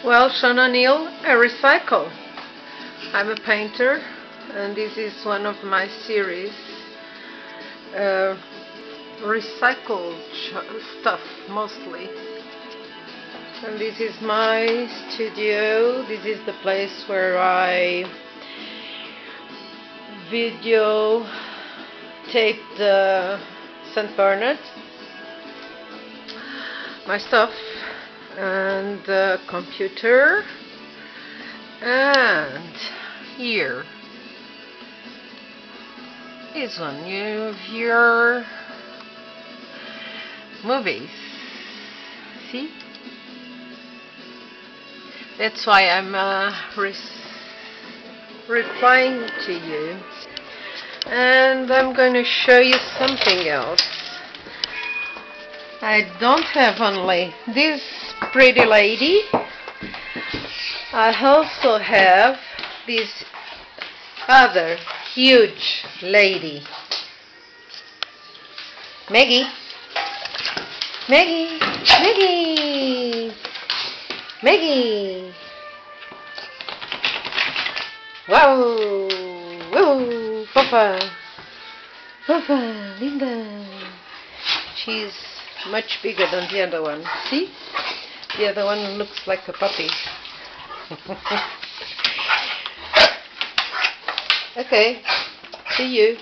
Well, Sean O'Neill, I recycle. I'm a painter, and this is one of my series. Uh, Recycled stuff mostly. And this is my studio. This is the place where I video tape the St. Bernard, my stuff, and the computer, and here this one, you have your movies. See, that's why I'm replying to you. And I'm going to show you something else. I don't have only this pretty lady, I also have this other huge lady. Maggie, Maggie, Maggie, Maggie. Wow, wow, Papa, Papa, Linda. She's much bigger than the other one. See? The other one looks like a puppy. Okay, see you.